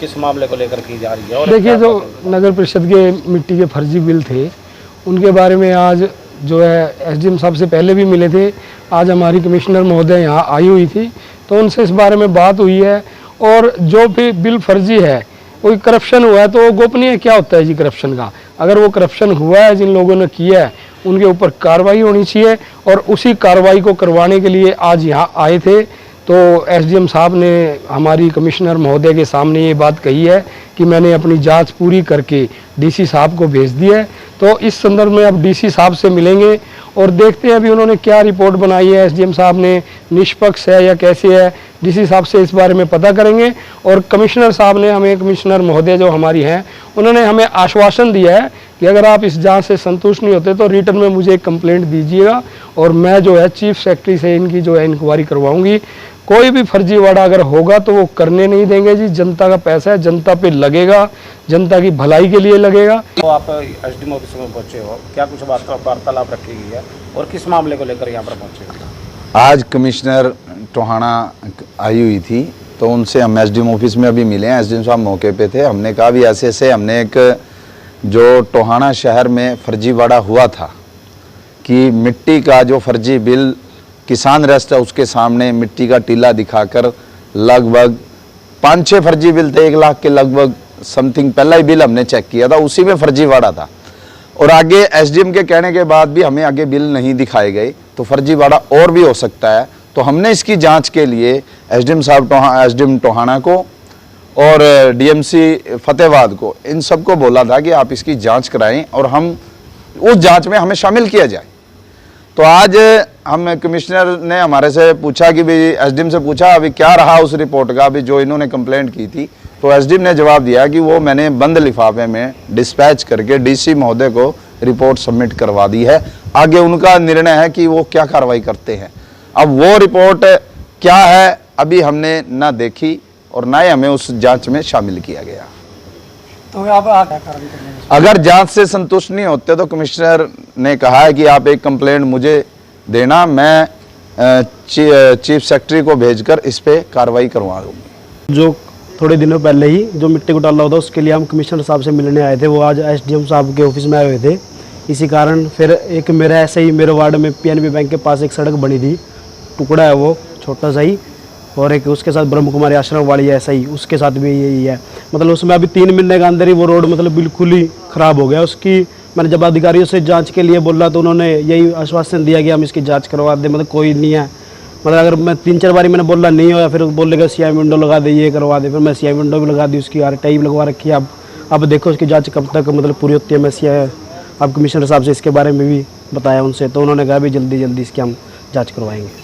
किस मामले को लेकर की जा रही है? और देखिए, जो नगर परिषद के मिट्टी के फर्जी बिल थे उनके बारे में आज जो है एसडीएम साहब से पहले भी मिले थे। आज हमारी कमिश्नर महोदय यहाँ आई हुई थी तो उनसे इस बारे में बात हुई है। और जो भी बिल फर्जी है, कोई करप्शन हुआ है तो वो गोपनीय क्या होता है जी करप्शन का? अगर वो करप्शन हुआ है, जिन लोगों ने किया है उनके ऊपर कार्रवाई होनी चाहिए। और उसी कार्रवाई को करवाने के लिए आज यहाँ आए थे। तो एसडीएम साहब ने हमारी कमिश्नर महोदय के सामने ये बात कही है कि मैंने अपनी जांच पूरी करके डीसी साहब को भेज दी है। तो इस संदर्भ में अब डीसी साहब से मिलेंगे और देखते हैं अभी उन्होंने क्या रिपोर्ट बनाई है। एसडीएम साहब ने निष्पक्ष है या कैसे है, डीसी साहब से इस बारे में पता करेंगे। और कमिश्नर साहब ने हमें, कमिश्नर महोदय जो हमारी हैं, उन्होंने हमें आश्वासन दिया है कि अगर आप इस जांच से संतुष्ट नहीं होते तो रिटर्न में मुझे एक कंप्लेंट दीजिएगा और मैं जो है चीफ सेक्रेटरी से इनकी जो है इंक्वायरी करवाऊंगी। कोई भी फर्जीवाड़ा अगर होगा तो वो करने नहीं देंगे जी। जनता का पैसा है, जनता पे लगेगा, जनता की भलाई के लिए लगेगा। तो आप एसडीएम ऑफिस में पहुंचे हो, क्या कुछ वार्तालाप रखी गई है और किस मामले को लेकर यहाँ पर पहुंचे हो? आज कमिश्नर टोहाना आई हुई थी तो उनसे हम एसडीएम ऑफिस में अभी मिले हैं। एसडीएम साहब मौके पे थे। हमने कहा भी ऐसे ऐसे हमने एक जो टोहाना शहर में फर्जीवाड़ा हुआ था कि मिट्टी का जो फर्जी बिल किसान रेस्ट है उसके सामने मिट्टी का टीला दिखाकर लगभग 5-6 फर्जी बिल थे, 1 लाख के लगभग समथिंग। पहला ही बिल हमने चेक किया था, उसी में फर्जीवाड़ा था। और आगे एसडीएम के कहने के बाद भी हमें आगे बिल नहीं दिखाए गए तो फर्जीवाड़ा और भी हो सकता है। तो हमने इसकी जांच के लिए एसडीएम टोहाना को और डीएमसी फतेहाबाद को, इन सबको बोला था कि आप इसकी जांच कराएं और हम उस जांच में हमें शामिल किया जाए। तो आज हम कमिश्नर ने हमारे से पूछा कि भाई, एसडीएम से पूछा अभी क्या रहा उस रिपोर्ट का, अभी जो इन्होंने कंप्लेंट की थी। तो एसडीएम ने जवाब दिया कि वो मैंने बंद लिफाफे में डिस्पैच करके डीसी महोदय को रिपोर्ट सबमिट करवा दी है। आगे उनका निर्णय है कि वो क्या कार्रवाई करते हैं। अब वो रिपोर्ट क्या है अभी हमने ना देखी और ना ही हमें उस जांच में शामिल किया गया। तो आप अगर जांच से संतुष्ट नहीं होते तो कमिश्नर ने कहा है कि आप एक कंप्लेंट मुझे देना, मैं चीफ सेक्रेटरी को भेजकर इस पे कार्रवाई करवा दूंगी। जो थोड़े दिनों पहले ही जो मिट्टी घोटाला हुआ था उसके लिए हम कमिश्नर साहब से मिलने आए थे। वो आज एसडीएम साहब के ऑफिस में आए हुए थे। इसी कारण फिर एक मेरा ऐसे ही मेरे वार्ड में पीएनबी बैंक के पास एक सड़क बनी थी, टुकड़ा है वो छोटा सा ही, और एक उसके साथ ब्रह्म कुमारी आश्रम वाली है ऐसा ही, उसके साथ भी यही है। मतलब उसमें अभी 3 महीने के अंदर ही वो रोड मतलब बिल्कुल ही ख़राब हो गया। उसकी मैंने जब अधिकारियों से जांच के लिए बोला तो उन्होंने यही आश्वासन दिया कि हम इसकी जांच करवा दें, मतलब कोई नहीं है। मतलब अगर मैं 3-4 बारी मैंने बोला नहीं होया, फिर बोलेगा सीआई विंडो लगा दे, ये करवा दे। फिर मैं सीआई विंडो भी लगा दी, उसकी आरटीआई भी लगवा रखी है। अब देखो उसकी जाँच कब तक मतलब पूरी होती है। मैं सीआई अब कमिश्नर साहब से इसके बारे में भी बताया उनसे, तो उन्होंने कहा भी जल्दी इसकी हम जाँच करवाएंगे।